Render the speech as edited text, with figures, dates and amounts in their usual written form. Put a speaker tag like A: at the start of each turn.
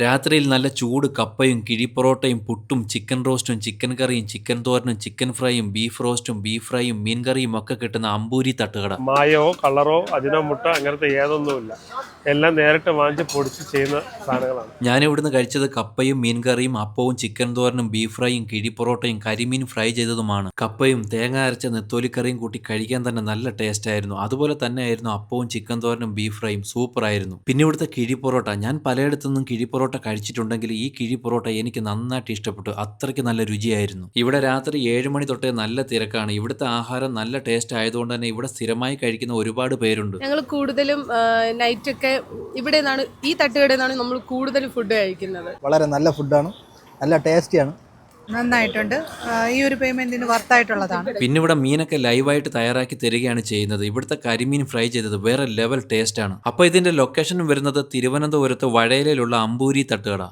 A: രാത്രിയിൽ നല്ല ചൂട് കപ്പയും കിഴിപ്പൊറോട്ടയും പുട്ടും ചിക്കൻ റോസ്റ്റും ചിക്കൻ കറിയും ചിക്കൻ തോരനും ചിക്കൻ ഫ്രൈയും ബീഫ് റോസ്റ്റും ബീഫ് ഫ്രൈയും മീൻ കറിയും ഒക്കെ കിട്ടുന്ന അമ്പൂരി തട്ടുകട.
B: മായമോ കളറോ അജിനോമുട്ട അങ്ങനത്തെ ഏതൊന്നുമില്ല. എല്ലാം നേരിട്ട് വാങ്ങിച്ച് പൊടിച്ച് ചെയ്യുന്ന സാധനങ്ങളാണ്.
A: ഞാൻ ഇവിടുന്ന് കഴിച്ചത് കപ്പയും മീൻ കറിയും അപ്പവും ചിക്കൻ തോരനും ബീഫ് ഫ്രൈയും കിഴിപ്പൊറോട്ടയും കരിമീൻ ഫ്രൈ ചെയ്തതുമാണ്. കപ്പയും തേങ്ങ അരച്ച നെത്തോലിക്കറിയും കൂട്ടി കഴിക്കാൻ തന്നെ നല്ല ടേസ്റ്റ് ആയിരുന്നു. അതുപോലെ തന്നെ ആയിരുന്നു അപ്പവും ചിക്കൻ തോരനും ബീഫ് ഫ്രൈയും സൂപ്പർ ആയിരുന്നു. പിന്നെ ഇവിടുത്തെ കിഴിപ്പൊറോട്ട, ഞാൻ പലയിടത്തുനിന്നും കിഴിപ്പൊറോട്ട കഴിച്ചിട്ടുണ്ടെങ്കിൽ ഈ കിഴിപ്പൊറോട്ട എനിക്ക് നന്നായിട്ട് ഇഷ്ടപ്പെട്ടു. അത്രയ്ക്ക് നല്ല രുചിയായിരുന്നു. ഇവിടെ രാത്രി 7 മണി തൊട്ടേ നല്ല തിരക്കാണ്. ഇവിടുത്തെ ആഹാരം നല്ല ടേസ്റ്റ് ആയതുകൊണ്ട് തന്നെ ഇവിടെ സ്ഥിരമായി കഴിക്കുന്ന ഒരുപാട് പേരുണ്ട്.
C: ഞങ്ങൾ കൂടുതലും നൈറ്റ് ഒക്കെ ഇവിടെ നിന്നാണ്, ഈ തട്ടുകടയിൽ നിന്നാണ് നമ്മൾ കൂടുതൽ ഫുഡ് കഴിക്കുന്നത്.
D: വളരെ നല്ല ഫുഡാണ്, നല്ല ടേസ്റ്റിയാണ്,
E: നന്നായിട്ടുണ്ട്. ഈ ഒരു പേയ്മെന്റിന് വർത്തായിട്ടുള്ളതാണ്.
A: പിന്നെ ഇവിടെ മീനൊക്കെ ലൈവായിട്ട് തയ്യാറാക്കി തരികയാണ് ചെയ്യുന്നത്. ഇവിടുത്തെ കരിമീൻ ഫ്രൈ ചെയ്തത് വേറെ ലെവൽ ടേസ്റ്റ് ആണ്. അപ്പോൾ ഇതിന്റെ ലൊക്കേഷൻ വരുന്നത് തിരുവനന്തപുരത്ത് വഴയിലുള്ള അമ്പൂരി തട്ടുകട.